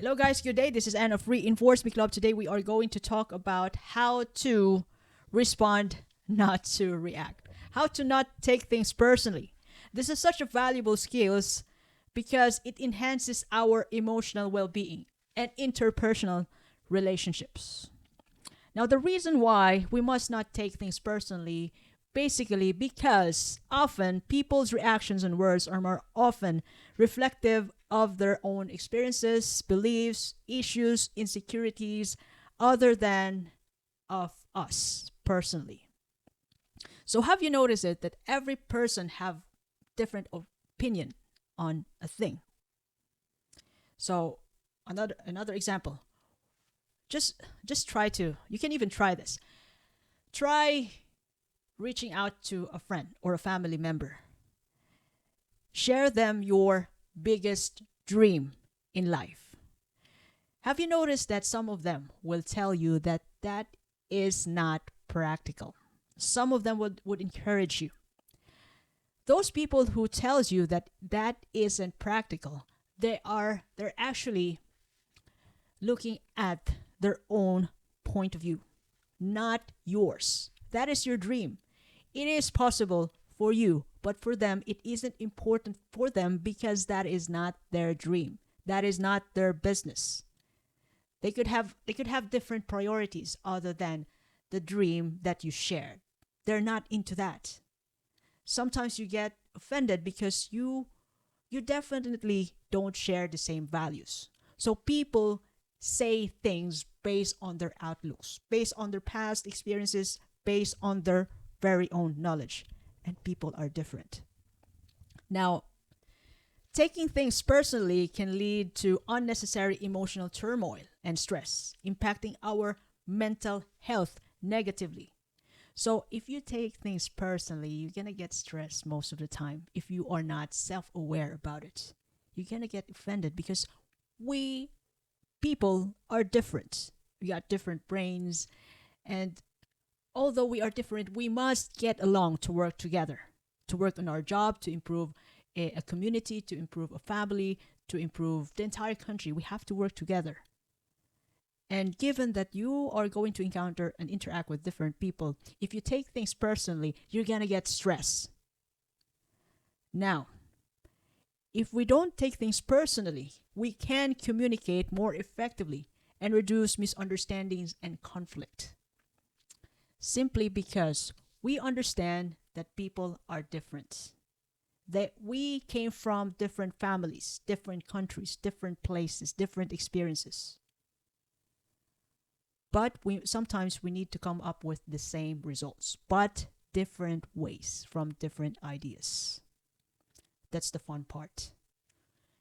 Hello, guys. Good day. This is Anna of Reinforce Me Club. Today, we are going to talk about how to respond, not to react. How to not take things personally. This is such a valuable skills because it enhances our emotional well-being and interpersonal relationships. Now, the reason why we must not take things personally, basically because often people's reactions and words are more often reflective of their own experiences, beliefs, issues, insecurities, other than of us personally. So have you noticed it that every person have different opinion on a thing? So another example. Just try to you can even try this. Try reaching out to a friend or a family member. Share them your biggest dream in life. Have you noticed that some of them will tell you that that is not practical? Some of them would encourage you. Those people who tells you that that isn't practical, they're actually looking at their own point of view, not yours. That is your dream. It is possible for you, but for them, it isn't important for them because that is not their dream. That is not their business. They could have different priorities other than the dream that you shared. They're not into that. Sometimes you get offended because you definitely don't share the same values. So people say things based on their outlooks, based on their past experiences, based on their very own knowledge. And people are different. Now, taking things personally can lead to unnecessary emotional turmoil and stress, impacting our mental health negatively. So, if you take things personally, you're gonna get stressed most of the time if you are not self aware about it. You're gonna get offended because we people are different. We got different brains, and although we are different, we must get along to work together, to work on our job, to improve a community, to improve a family, to improve the entire country. We have to work together. And given that you are going to encounter and interact with different people, if you take things personally, you're going to get stress. Now, if we don't take things personally, we can communicate more effectively and reduce misunderstandings and conflict. Simply because we understand that people are different. That we came from different families, different countries, different places, different experiences. But sometimes we need to come up with the same results, but different ways from different ideas. That's the fun part.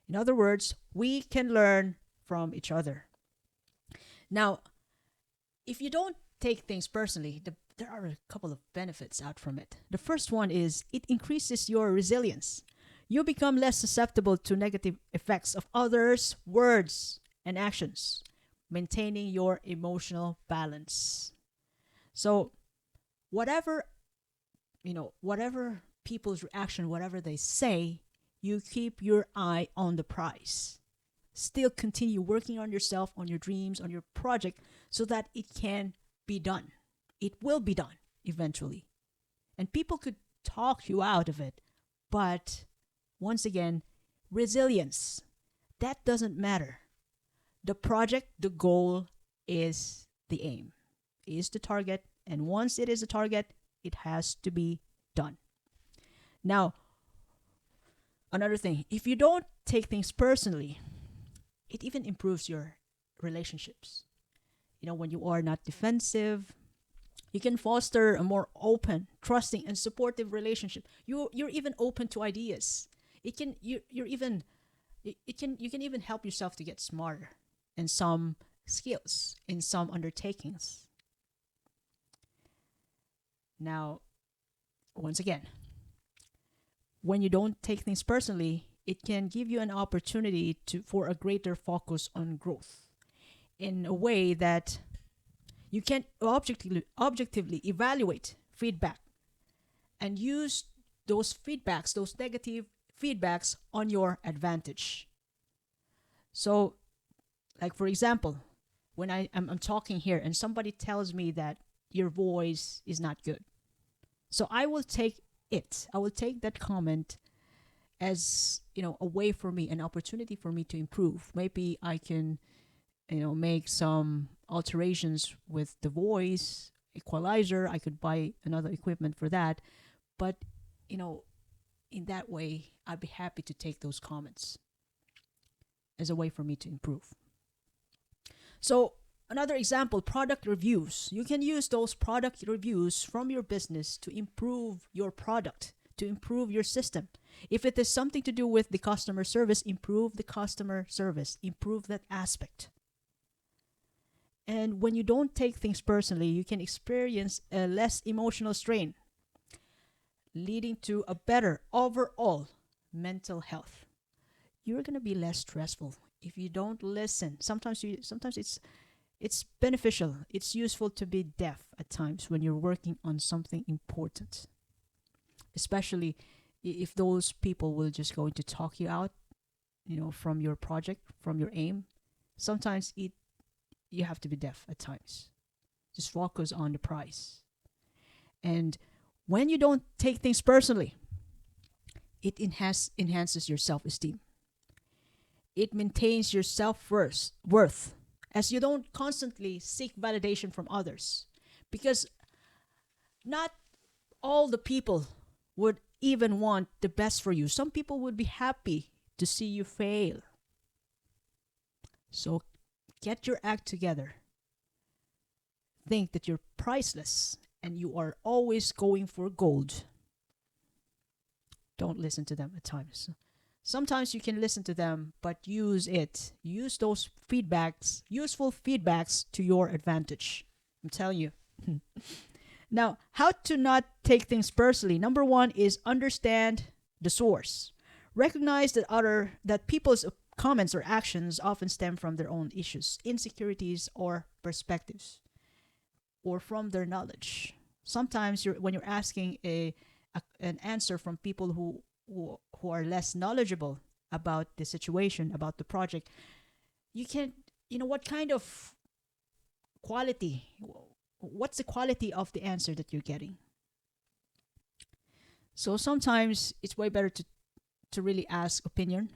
In other words, we can learn from each other. Now, if you don't take things personally, there are a couple of benefits out from it. The first one is it increases your resilience. You become less susceptible to negative effects of others' words and actions, maintaining your emotional balance. So, whatever, whatever people's reaction, whatever they say, you keep your eye on the prize. Still continue working on yourself, on your dreams, on your project so that it can be done. It will be done eventually. And people could talk you out of it. But once again, resilience, that doesn't matter. The project, the goal is the aim, is the target. And once it is a target, it has to be done. Now, another thing, if you don't take things personally, it even improves your relationships. When you are not defensive, you can foster a more open, trusting, and supportive relationship. You're even open to ideas. It can you're even it can you can even help yourself to get smarter in some skills, in some undertakings. Now, once again, when you don't take things personally, it can give you an opportunity for a greater focus on growth in a way that you can objectively evaluate feedback and use those negative feedbacks on your advantage. So Like, for example, when I'm talking here and somebody tells me that your voice is not good. So I will take it. I will take that comment as, a way for me, an opportunity for me to improve. Maybe I can, make some alterations with the voice equalizer. I could buy another equipment for that. But, you know, in that way, I'd be happy to take those comments as a way for me to improve. So, another example, product reviews. You can use those product reviews from your business to improve your product, to improve your system. If it is something to do with the customer service, improve the customer service, improve that aspect. And when you don't take things personally, you can experience a less emotional strain, leading to a better overall mental health. You're gonna be less stressful if you don't listen. Sometimes it's beneficial. It's useful to be deaf at times when you're working on something important, especially if those people will just going to talk you out, from your project, from your aim. Sometimes you have to be deaf at times. Just focus on the prize. And when you don't take things personally, it enhances your self-esteem. It maintains your self-worth as you don't constantly seek validation from others. Because not all the people would even want the best for you. Some people would be happy to see you fail. So get your act together. Think that you're priceless and you are always going for gold. Don't listen to them at times. Sometimes you can listen to them, but use it. Use those feedbacks, useful feedbacks to your advantage. I'm telling you. Now, how to not take things personally. Number one is understand the source. Recognize that people's comments or actions often stem from their own issues, insecurities, or perspectives, or from their knowledge. Sometimes when you're asking an answer from people who are less knowledgeable about the situation, about the project, you can, what kind of quality, what's the quality of the answer that you're getting? So sometimes it's way better to really ask opinion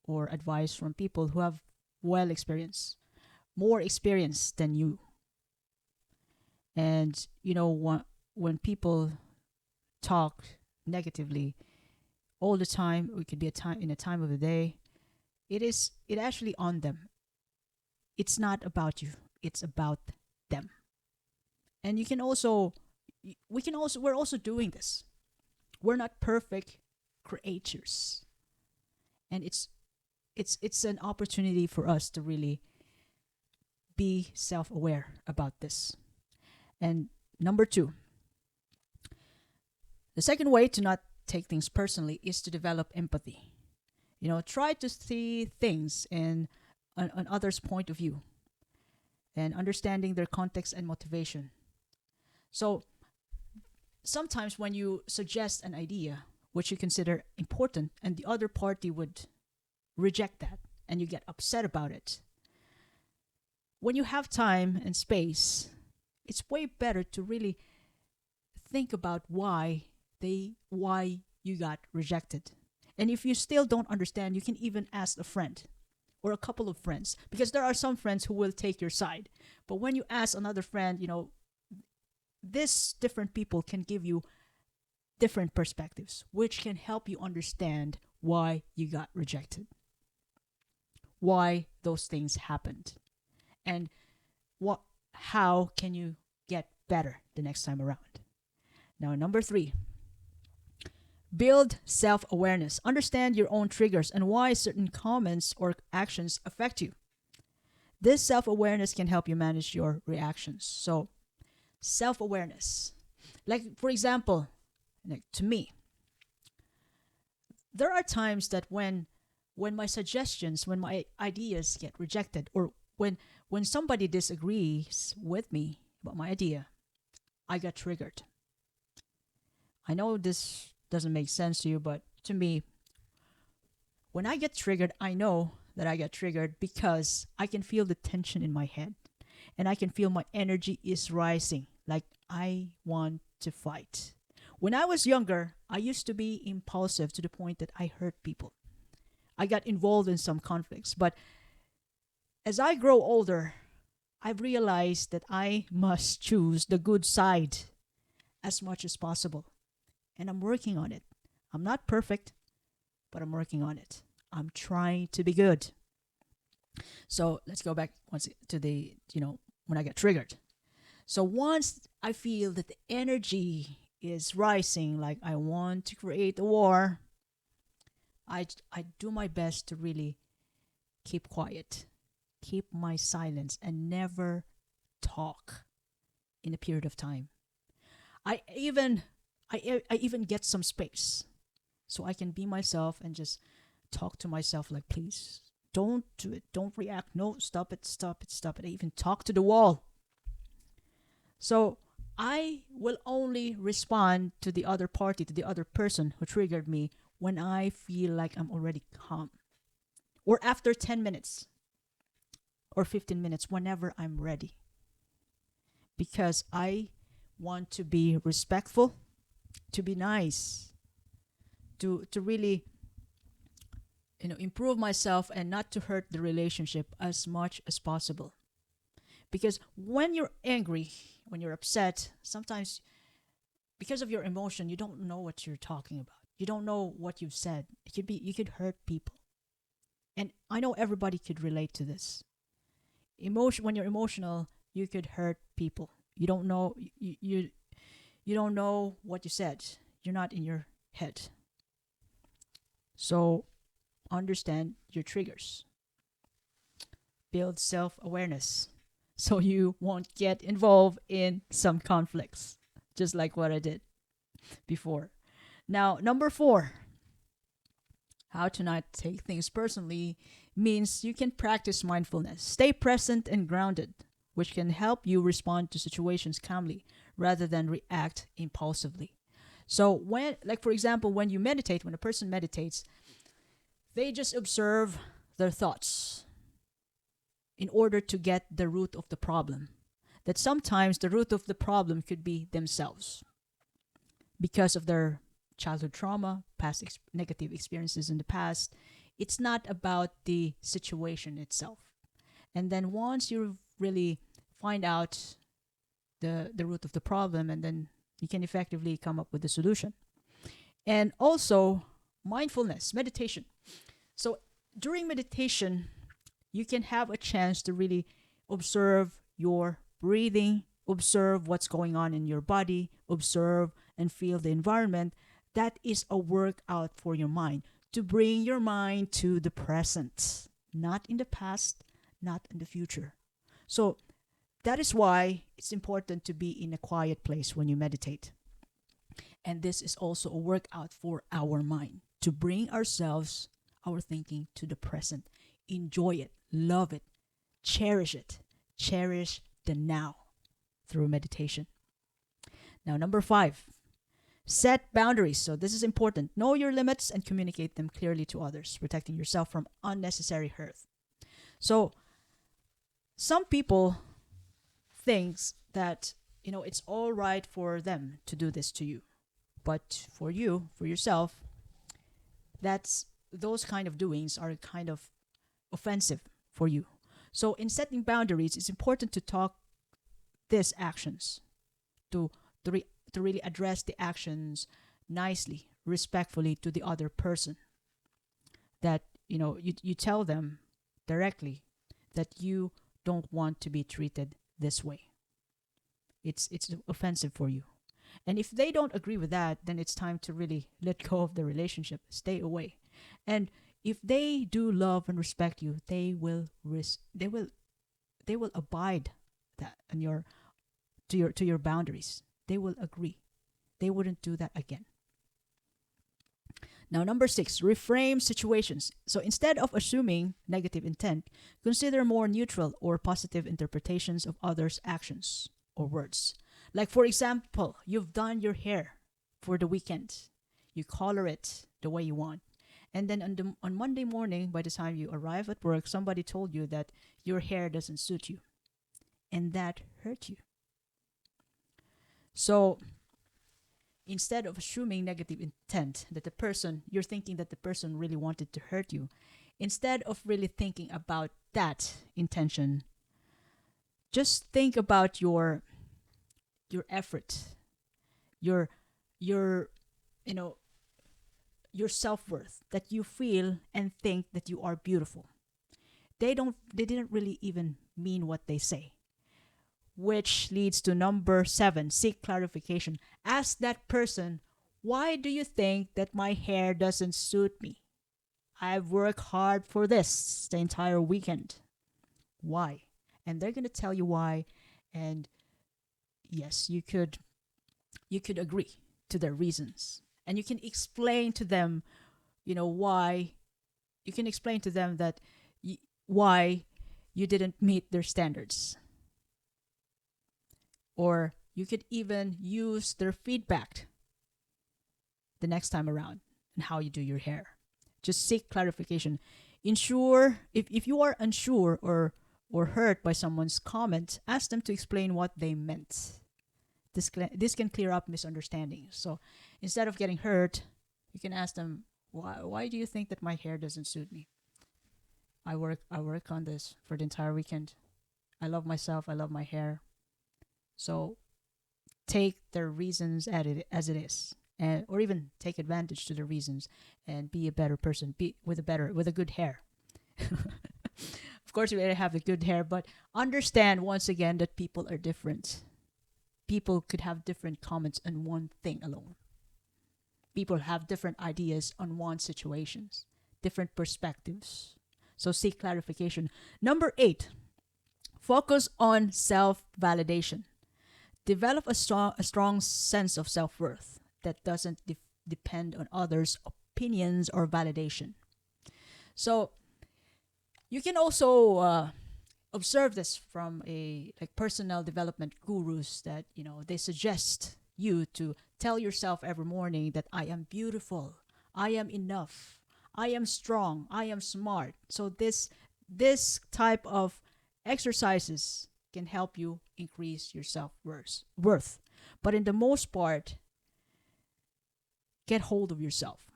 or advice from people who have more experience than you. And when people talk negatively all the time, or it could be a time of the day, it actually on them. It's not about you, it's about them. And we're also doing this. We're not perfect creatures. And it's an opportunity for us to really be self-aware about this. And number two, the second way to not take things personally is to develop empathy. Try to see things in on others' point of view and understanding their context and motivation. So sometimes when you suggest an idea which you consider important and the other party would reject that and you get upset about it, when you have time and space, it's way better to really think about why you got rejected. And if you still don't understand, you can even ask a friend or a couple of friends, because there are some friends who will take your side. But when you ask another friend, this different people can give you different perspectives, which can help you understand why you got rejected, why those things happened, and how can you get better the next time around. Now, number three, build self-awareness. Understand your own triggers and why certain comments or actions affect you. This self-awareness can help you manage your reactions. So, self-awareness. Like, for example, to me, there are times that when my suggestions, when my ideas get rejected, or when somebody disagrees with me about my idea, I got triggered. I know this doesn't make sense to you, but to me, when I get triggered, I know that I got triggered because I can feel the tension in my head and I can feel my energy is rising. Like I want to fight. When I was younger, I used to be impulsive to the point that I hurt people. I got involved in some conflicts. But as I grow older, I've realized that I must choose the good side as much as possible. And I'm working on it. I'm not perfect, but I'm working on it. I'm trying to be good. So let's go back once to the, when I get triggered. So once I feel that the energy is rising, like I want to create a war, I do my best to really keep quiet, keep my silence, and never talk in a period of time. I even I even get some space so I can be myself and just talk to myself like, please don't do it, don't react, no, stop it, stop it, stop it. I even talk to the wall. So I will only respond to the other party, to the other person who triggered me when I feel like I'm already calm, or after 10 minutes or 15 minutes, whenever I'm ready, because I want to be respectful, to be nice, to really improve myself and not to hurt the relationship as much as possible. Because when you're angry, when you're upset, sometimes because of your emotion, you don't know what you're talking about. You don't know what you've said. You could hurt people. And I know everybody could relate to this. When you're emotional, you could hurt people. You don't know you don't know what you said. You're not in your head. So understand your triggers. Build self-awareness so you won't get involved in some conflicts, just like what I did before. Now, number 4, how to not take things personally means you can practice mindfulness. Stay present and grounded, which can help you respond to situations calmly rather than react impulsively. So like for example, when a person meditates, they just observe their thoughts in order to get the root of the problem. That sometimes the root of the problem could be themselves because of their childhood trauma, negative experiences in the past. It's not about the situation itself. And then once you really find out the root of the problem, and then you can effectively come up with a solution. And also mindfulness, meditation. So during meditation, you can have a chance to really observe your breathing, observe what's going on in your body, observe and feel the environment. That is a workout for your mind, to bring your mind to the present, not in the past, not in the future. So that is why it's important to be in a quiet place when you meditate. And this is also a workout for our mind, to bring our thinking to the present. Enjoy it, love it, cherish it. Cherish the now through meditation. Now, number 5, set boundaries. So this is important. Know your limits and communicate them clearly to others, protecting yourself from unnecessary hurt. So some people think that, it's all right for them to do this to you. But for yourself, those kind of doings are kind of offensive for you. So in setting boundaries, it's important to talk these actions, to really address the actions nicely, respectfully to the other person. That you tell them directly that you don't want to be treated this way. It's offensive for you. And if they don't agree with that, then it's time to really let go of the relationship, stay away. And if they do love and respect you, they will abide that and to your boundaries. They will agree. They wouldn't do that again. Now, number 6, reframe situations. So instead of assuming negative intent, consider more neutral or positive interpretations of others' actions or words. Like, for example, you've done your hair for the weekend. You color it the way you want. And then on Monday morning, by the time you arrive at work, somebody told you that your hair doesn't suit you, and that hurt you. So instead of assuming negative intent, that the person, you're thinking that the person really wanted to hurt you, instead of really thinking about that intention, just think about your effort, your your you know your self-worth, that you feel and think that you are beautiful. They didn't really even mean what they say. Which leads to number 7, seek clarification. Ask that person, why do you think that my hair doesn't suit me? I've worked hard for this the entire weekend. Why? And they're going to tell you why. And yes, you could agree to their reasons. And you can explain to them, why. You can explain to them that why you didn't meet their standards. Or you could even use their feedback the next time around and how you do your hair. Just seek clarification. Ensure, if you are unsure or hurt by someone's comment, ask them to explain what they meant. This can clear up misunderstandings. So instead of getting hurt, you can ask them, why do you think that my hair doesn't suit me? I work on this for the entire weekend. I love myself. I love my hair. So take their reasons as it is, or even take advantage to the reasons and be a better person. Be with a good hair. Of course, you gotta have the good hair, but understand once again that people are different. People could have different comments on one thing alone. People have different ideas on one situations, different perspectives. So seek clarification. Number 8, focus on self-validation. Develop a strong sense of self-worth that doesn't depend on others' opinions or validation. So you can also observe this from personal development gurus that they suggest you to tell yourself every morning that I am beautiful, I am enough, I am strong, I am smart. So this type of exercises can help you increase your self-worth. But in the most part, get hold of yourself.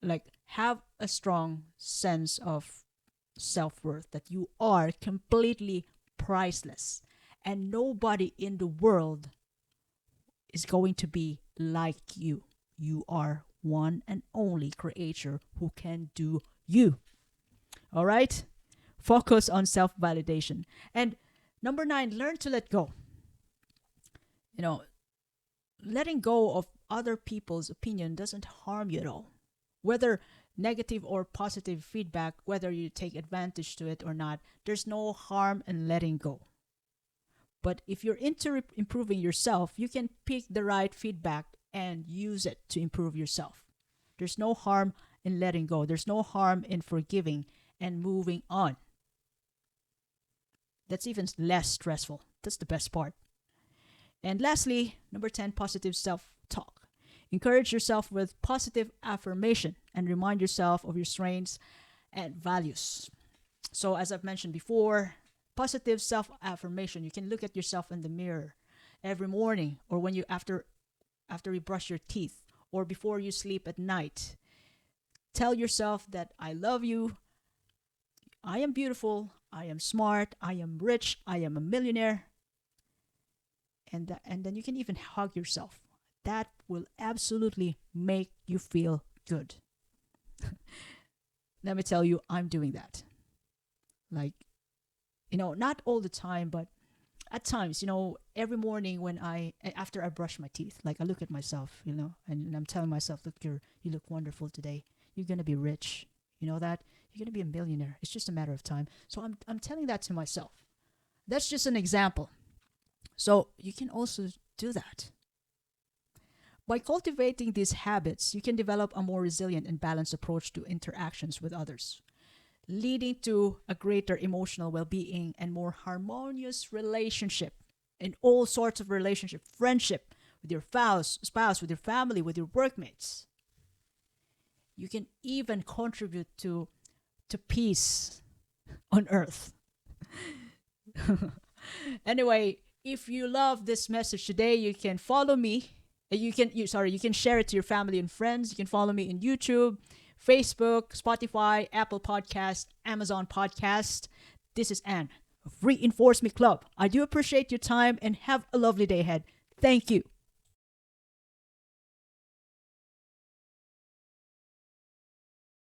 Like have a strong sense of self-worth that you are completely priceless and nobody in the world is going to be like you. You are one and only creator who can do you. All right? Focus on self-validation. And number 9, learn to let go. Letting go of other people's opinion doesn't harm you at all. Whether negative or positive feedback, whether you take advantage to it or not, there's no harm in letting go. But if you're into improving yourself, you can pick the right feedback and use it to improve yourself. There's no harm in letting go. There's no harm in forgiving and moving on. That's even less stressful. That's the best part. And lastly, number 10, positive self-talk. Encourage yourself with positive affirmation and remind yourself of your strengths and values. So as I've mentioned before, positive self-affirmation, you can look at yourself in the mirror every morning or when you after you brush your teeth or before you sleep at night. Tell yourself that I love you, I am beautiful, I am smart, I am rich, I am a millionaire. And then you can even hug yourself. That will absolutely make you feel good. Let me tell you, I'm doing that. Not all the time, but at times, every morning after I brush my teeth, I look at myself, and I'm telling myself, look, you look wonderful today. You're going to be rich. You know that? You're going to be a millionaire. It's just a matter of time. So I'm telling that to myself. That's just an example. So you can also do that. By cultivating these habits, you can develop a more resilient and balanced approach to interactions with others, leading to a greater emotional well-being and more harmonious relationship in all sorts of relationship, friendship with your spouse, with your family, with your workmates. You can even contribute to peace on earth. Anyway, if you love this message today, you can follow me. You can share it to your family and friends. You can follow me in YouTube, Facebook, Spotify, Apple Podcast, Amazon Podcast. This is Anne of Reinforce Me Club. I do appreciate your time and have a lovely day ahead. Thank you.